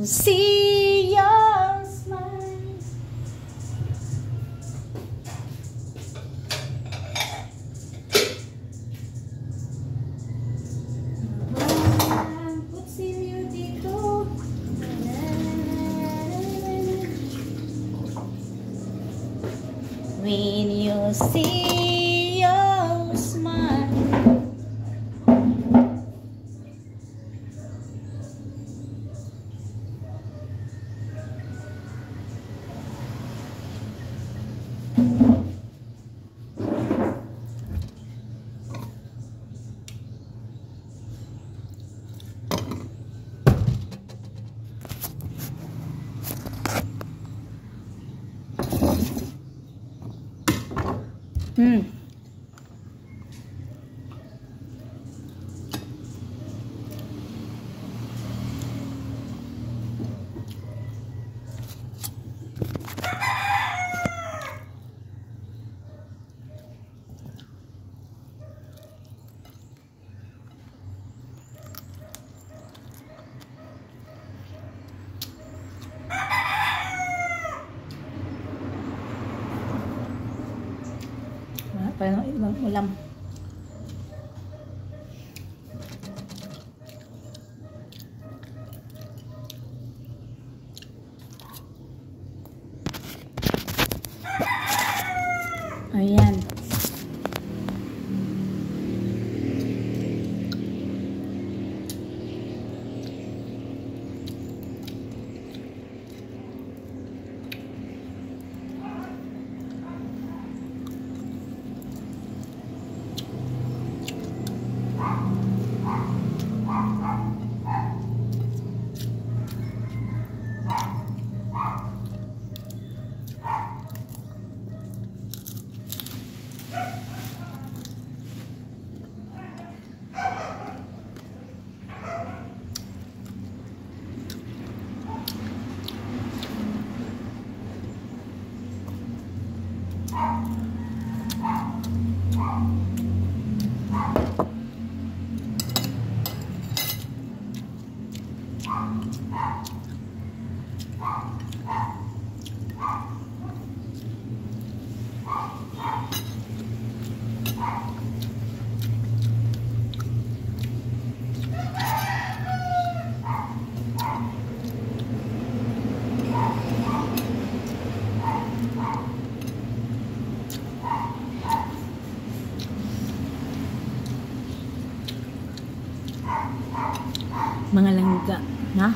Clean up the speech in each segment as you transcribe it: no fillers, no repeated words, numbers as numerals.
See your smile. Kutsilyo dito. When you see your smile. Parang ibang ulam. Ayan. Mga langga na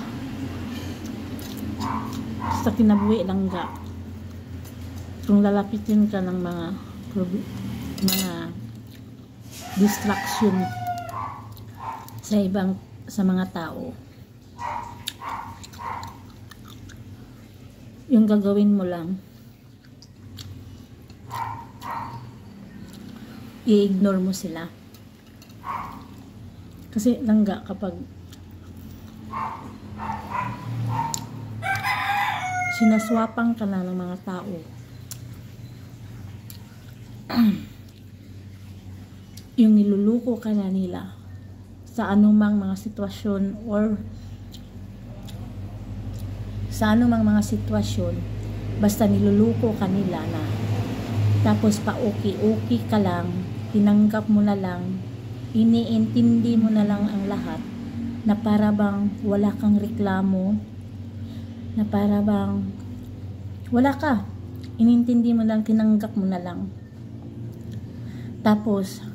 sa kinabuhi langga, kung lalapitin ka ng mga distraction sa mga tao, yung gagawin mo lang, i-ignore mo sila. Kasi langga, kapag sinaswapang ka na ng mga tao, yung niluluko ka na nila sa anumang mga sitwasyon basta niluluko ka nila na, tapos pa-okay ka lang, tinanggap mo na lang, iniintindi mo na lang ang lahat, na para bang wala kang reklamo, na para bang wala ka, inintindi mo lang, tinanggap mo na lang. Tapos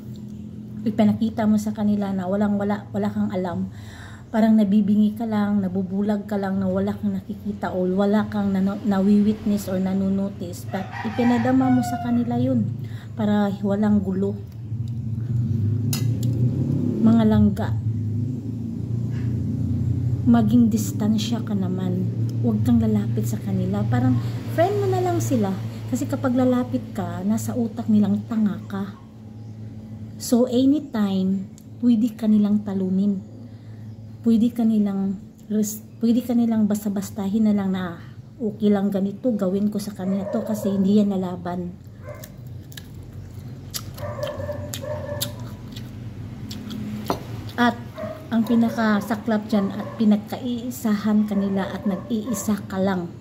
ipinakita mo sa kanila na wala kang alam, parang nabibingi ka lang, nabubulag ka lang, na wala kang nakikita o wala kang nawi-witness or nanunotice. But ipinadama mo sa kanila yun para walang gulo. Mga langga, maging distansya ka naman, huwag kang lalapit sa kanila, parang friend mo na lang sila, kasi kapag lalapit ka, nasa utak nilang tanga ka. So anytime pwede ka nilang talunin, pwede ka nilang basta-bastahin na lang na okay lang ganito, gawin ko sa kanila to kasi hindi yan nalaban. At ang pinakasaklap dyan at pinagkaisahan kanila at nag-iisa ka lang.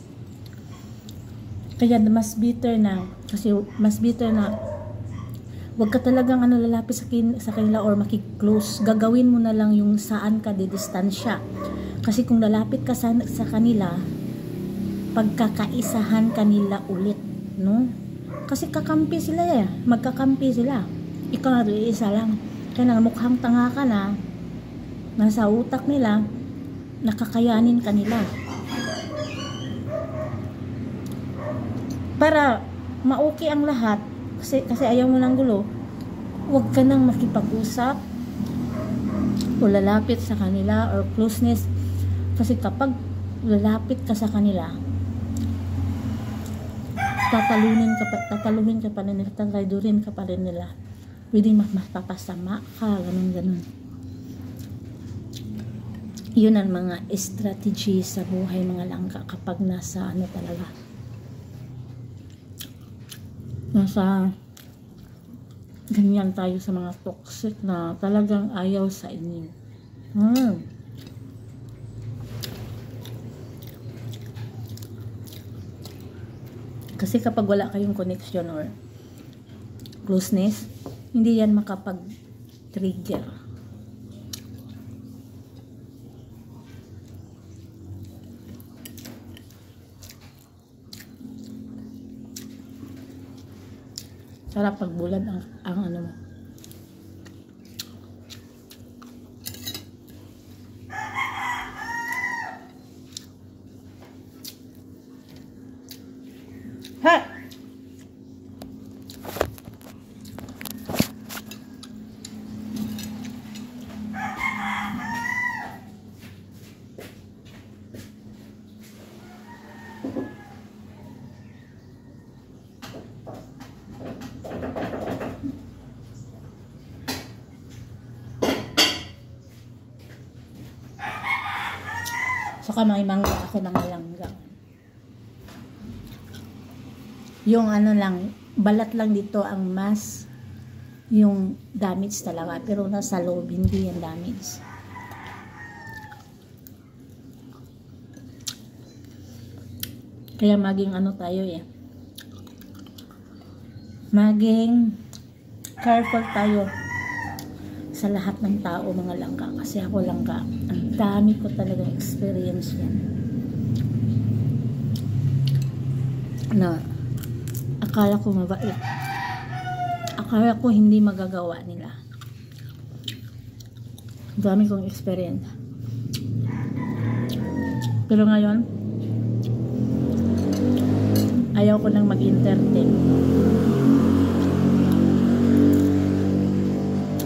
Kaya mas bitter na, kasi mas bitter na wag ka talagang lalapit sa kanila or makiklose. Gagawin mo na lang yung saan ka didistansya. Kasi kung lalapit ka sa kanila, pagkakaisahan kanila ulit, no? Kasi kakampi sila magkakampi sila. Ikaw na isa lang. Kaya mukhang tanga ka na, nasa utak nila, nakakayanin kanila. Para ma-okay ang lahat, kasi ayaw mo ng gulo, huwag ka nang makipag-usap o lalapit sa kanila or closeness. Kasi kapag lalapit ka sa kanila, tataluhin ka pa rin nila, tatraidorin ka pa rin nila. Pwedeng mapapasama ka, ganun. Yun ang mga strategy sa buhay mga langka kapag nasa talaga. Nasa ganyan tayo sa mga toxic na talagang ayaw sa inyo. Kasi kapag wala kayong connection or closeness, hindi yan makapag-trigger. Sarap pagbulad ang ano mo. Ha! Saka may mangga ako ng langga. Yung lang, balat lang dito ang mas yung damage talaga. Pero nasa loob, hindi yung damage. Kaya maging tayo maging careful tayo sa lahat ng tao mga langka. Kasi ako langka, ang dami ko talagang experience yan. Akala ko mabait. Akala ko hindi magagawa nila. Ang dami kong experience. Pero ngayon, ayaw ko nang mag-entertain.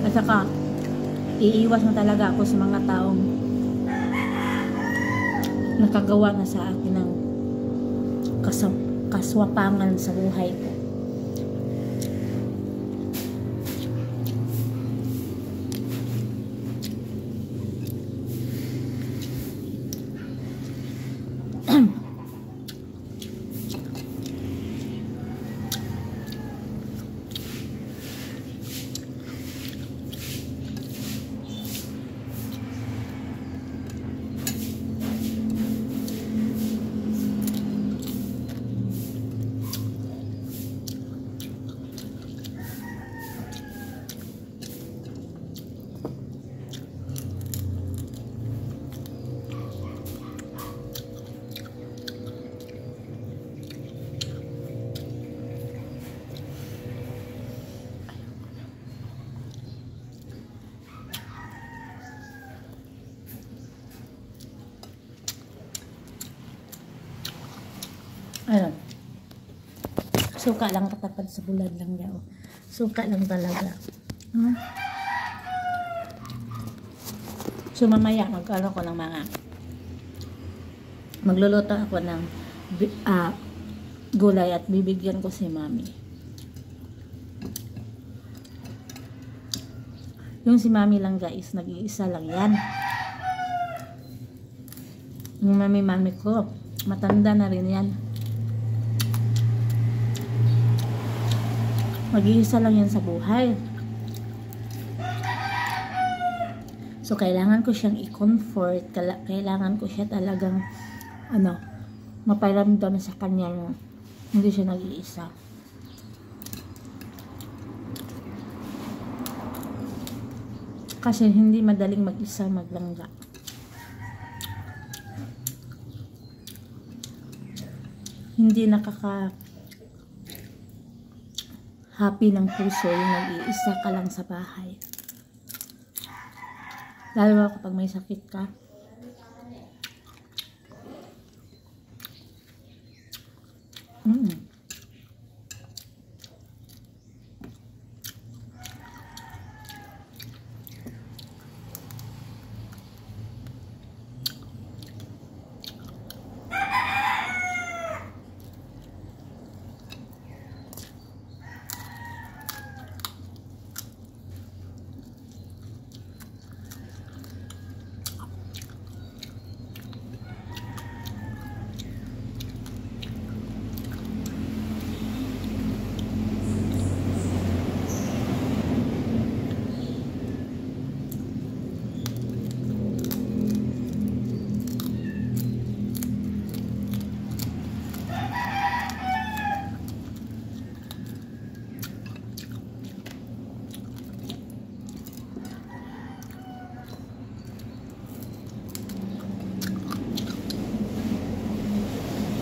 At saka, iiwas na talaga ako sa mga taong nakagawa na sa akin ng kaswapangan sa buhay ko. Ayun. Suka lang katapat sa bulad lang daw. Suka lang talaga. So mamaya magkano ko ng magluluto ako ng gulay at bibigyan ko si Mami. Yung si Mami lang guys, nag-iisa lang yan. Yung mami ko, matanda na rin yan. Mag-iisa lang yan sa buhay. So, kailangan ko siyang i-comfort. Kailangan ko siya talagang, maparamdam sa kanya na hindi siya nag-iisa. Kasi hindi madaling mag-isa maglangga. Hindi happy ng puso yung nag-iisa ka lang sa bahay. Lalo kapag may sakit ka.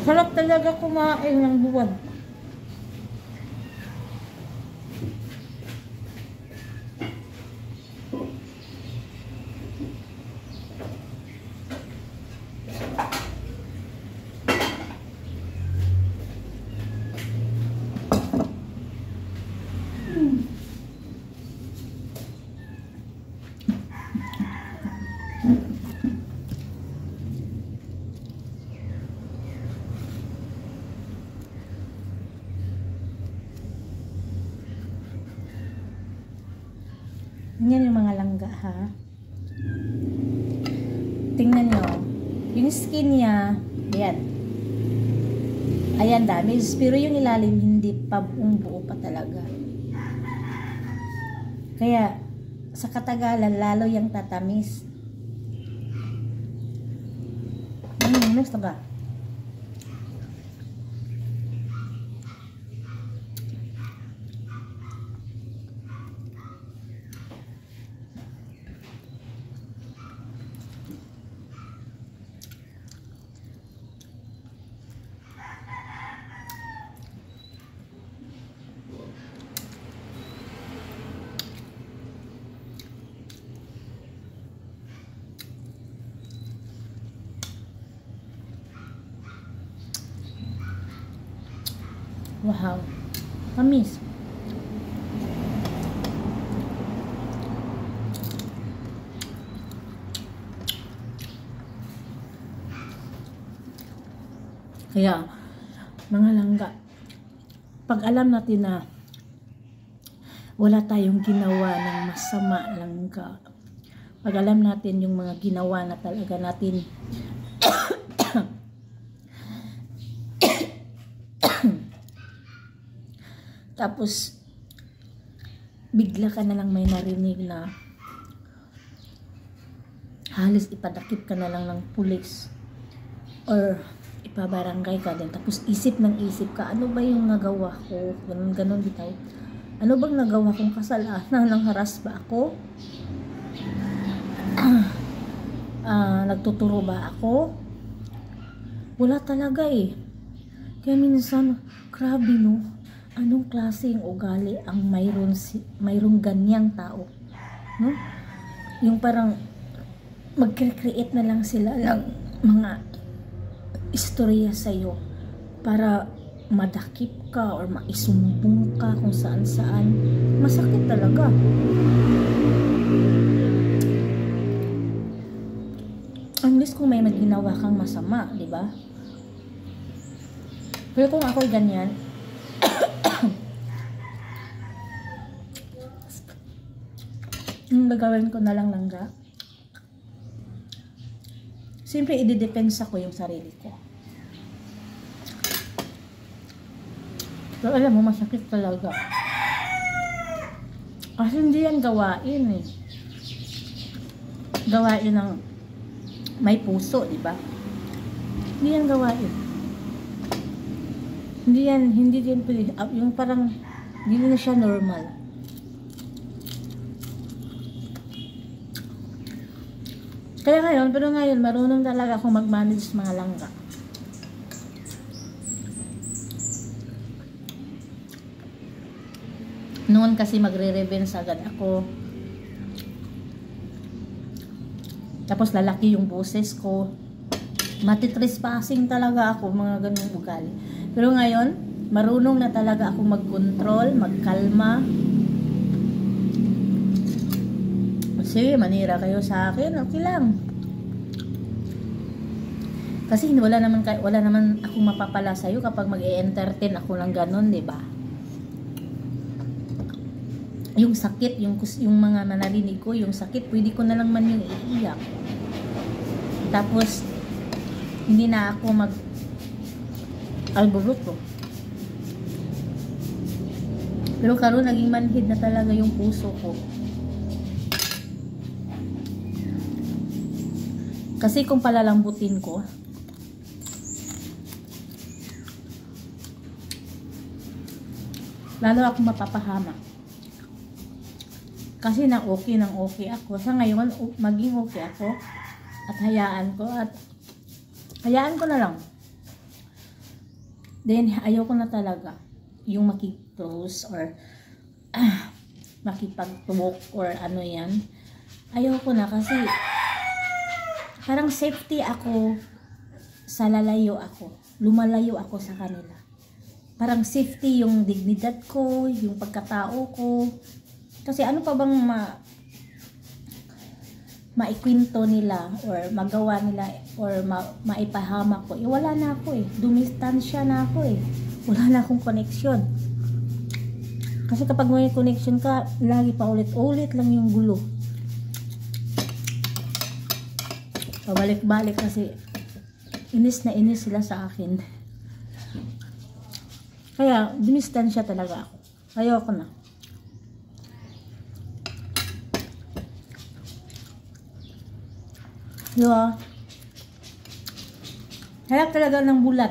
Sarap talaga kumain ng buwan. Yan yung mga langga, ha? Tingnan nyo. Yung skin niya, ayan. Ayan, damage. Pero yung ilalim, hindi pa buo pa talaga. Kaya, sa katagalan, lalo yung tatamis. Gusto ba? Wow, tamis. Kaya, mga langga, pag alam natin na wala tayong ginawa ng masama langga, pag alam natin yung mga ginawa na talaga natin tapos bigla ka na lang may narinig na halos ipadakip ka na lang ng pulis or ipabarangay ka din, tapos isip ka, ano ba yung nagawa ko, ganun bitaw, ano bang nagawa kong kasalanan, nang haras ba ako, nagtuturo ba ako, wala talaga kaya minsan grabe no, anong klaseng ugali ang mayroong ganyang tao, no? Yung parang mag-create na lang sila ng mga istorya sa'yo para madakip ka or maisumbong ka kung saan-saan. Masakit talaga. Unless kung may maginawa kang masama, di ba? Pero kung ako'y ganyan, yung gagawin ko na lang langga, siyempre i-depensa ko yung sarili ko. Pero alam mo, masakit talaga. Kasi hindi yan gawain gawain ng may puso, di ba? Hindi yan gawain. Hindi yan pwede. Yung parang, hindi na siya normal. Kaya ngayon, pero ngayon, marunong talaga akong mag-manage mga langka. Noon kasi magre-revenge agad ako. Tapos lalaki yung boses ko. Matitrespassing talaga ako, mga ganung ugali. Pero ngayon, marunong na talaga ako mag-control, magkalma. Kasi manira kayo sa akin, okay lang. Kasi wala naman akong mapapala sa'yo kapag mag-e-entertain ako ng ganun, di ba? Yung sakit, yung mga manarinig ko, yung sakit, pwede ko na lang man yung iiyak. Tapos, hindi na ako mag-alboroto. Pero karon naging manhid na talaga yung puso ko. Kasi kung palalambutin ko, lalo ako mapapahamak. Kasi nang okay ako. Sa ngayon, maging okay ako. At hayaan ko na lang. Then, ayoko na talaga yung makiclose or makipag-talk or ano yan. Ayoko na kasi parang safety ako sa lalayo ako. Lumalayo ako sa kanila. Parang safety yung dignidad ko, yung pagkatao ko. Kasi ano pa bang maikwento nila or magawa nila or maipahamak ko, wala na ako eh. Dumistansya na ako eh. Wala na akong connection. Kasi kapag may connection ka, lagi pa ulit-ulit lang yung gulo. Pabalik-balik kasi inis na inis sila sa akin. Kaya dumistansya talaga ako. Ayoko na. Diba? Halap talaga ng bulat.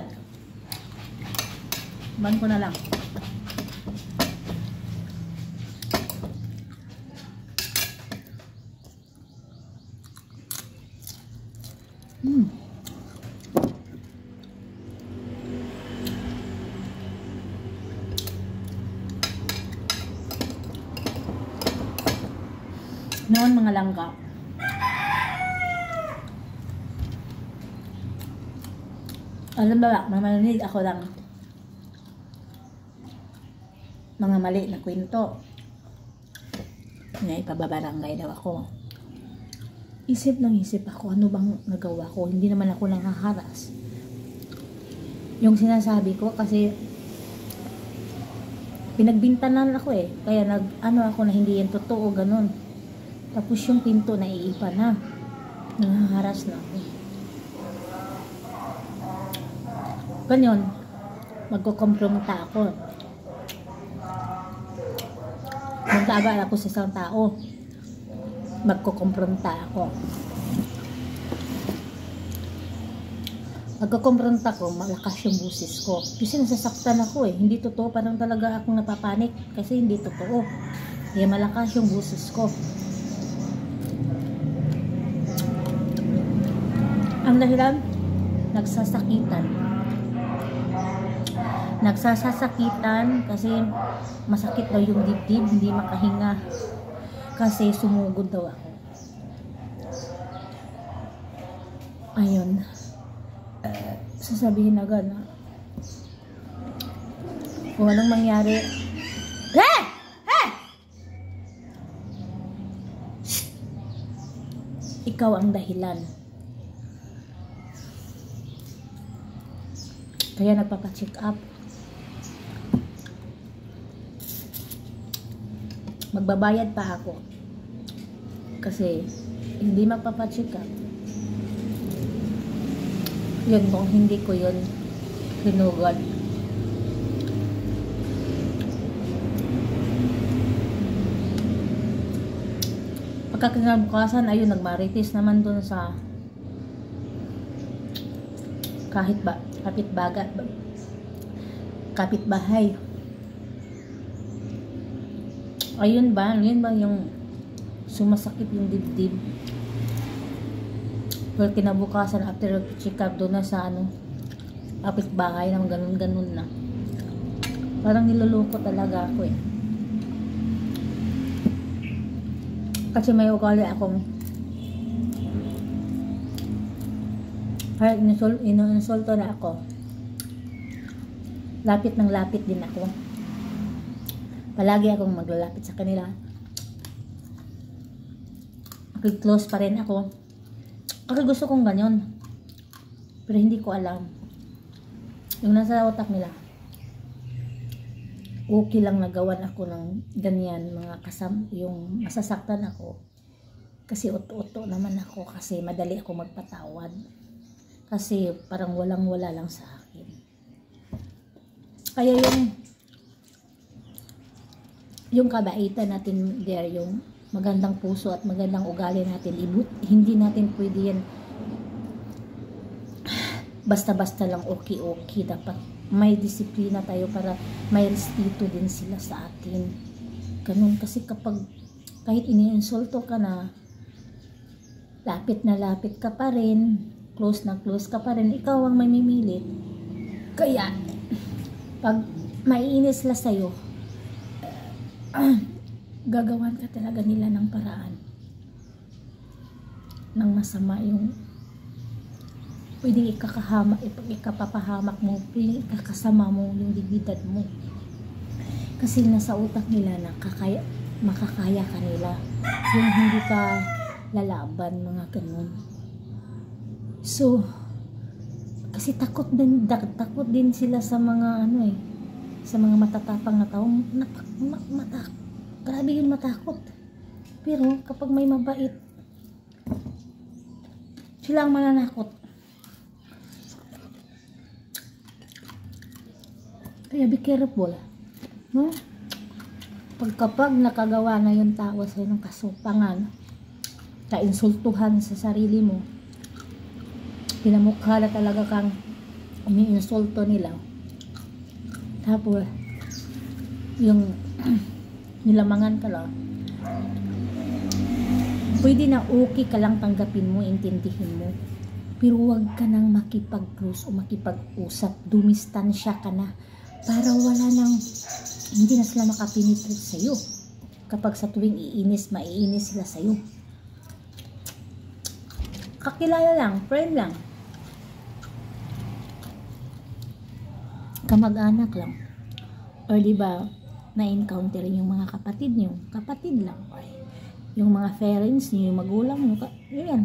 Ban ko na lang. Noon mga langka, alam ba, mamaninig ako lang mga mali na kwento. Ngayon, ipababarangay daw ako. Isip ako, ano bang nagawa ko? Hindi naman ako nanghaharas. Yung sinasabi ko, kasi pinagbintanan ako eh. Kaya ano ako na hindi yan totoo, ganun. Tapos yung pinto naiipa na. Nanghaharas na ako. Ganyan, magkukompronta ako. Magkaagal ako sa isang tao. Magkukompronta ako. Magkukompronta ko, malakas yung busis ko. Kasi nasasaktan ako eh. Hindi totoo, parang talaga akong napapanik. Kasi hindi totoo. Kaya malakas yung busis ko. Ang dahilan, nagsasakitan kasi masakit daw yung dibdib, hindi makahinga kasi sumugod daw ako. Ayun, sasabihin agad na kung anong mangyari, ikaw ang dahilan. Kaya nagpapacheck up. Magbabayad pa ako. Kasi hindi magpapacheck up. Yun kung hindi ko yun hinugod. Pagkakinabukasan, ayun, nagmarites naman dun sa kapitbahay. Ayun ba yung sumasakit yung dibdib. Pero kinabukasan, after check up doon na sa kapitbahay ng ganun na. Parang niloloko talaga ako eh. Kasi may ugali akong inuinsulto na ako. Lapit ng lapit din ako. Palagi akong maglalapit sa kanila. Close pa rin ako. Kasi gusto kong ganyan. Pero hindi ko alam. Yung nasa utak nila, okay lang nagawan ako ng ganyan, yung masasaktan ako. Kasi uto-uto naman ako. Kasi madali ako magpatawad. Kasi parang walang-wala lang sa akin. Kaya yung kabaitan natin there, yung magandang puso at magandang ugali natin, hindi natin pwede yan basta-basta lang okay. Dapat may disiplina tayo para may respeto din sila sa atin. Ganun, kasi kahit iniinsulto ka na, lapit na lapit ka pa rin, close na close ka pa rin, ikaw ang may mimilit. Kaya pag maiinis sila sa'yo, gagawan ka talaga nila ng paraan ng masama, yung pwedeng ikapapahamak mo, pwedeng ikakasama mo yung dignidad mo. Kasi nasa utak nila na makakaya ka nila, yung hindi ka lalaban, mga ganun. So, kasi takot din sila sa mga sa mga matatapang na tao. Grabe yun, matakot. Pero kapag may mabait, sila ang mananakot. Kaya be careful, no? Kapag nakagawa na yung tao sa ng kasupangan, kainsultuhan sa sarili mo, pinamukha na talaga kang iniinsulto nila. Tapos, yung nilamangan ka lang, pwede na okay ka lang tanggapin mo, intindihin mo. Pero huwag ka nang makipag-close o makipag-usap, dumistansya ka na. Para wala nang, hindi na sila makapenetrate sa'yo. Kapag sa tuwing maiinis sila sa'yo. Kakilala lang, friend lang. Kamag-anak lang. Or diba, na-encounter yung mga kapatid nyo. Kapatid lang. Yung mga parents nyo, yung magulang nyo. Yan.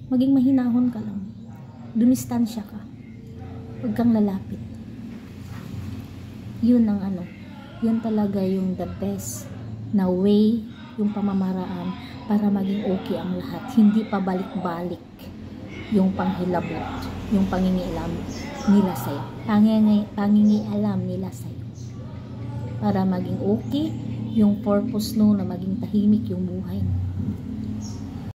Maging mahinahon ka lang. Dumistansya ka. Huwag kang lalapit. Yun ang yun talaga yung the best na way, yung pamamaraan para maging okay ang lahat. Hindi pa balik-balik yung panghilabot, yung pangingialam nila sa'yo. Pangingialam nila sa'yo. Para maging okay yung purpose na maging tahimik yung buhay mo.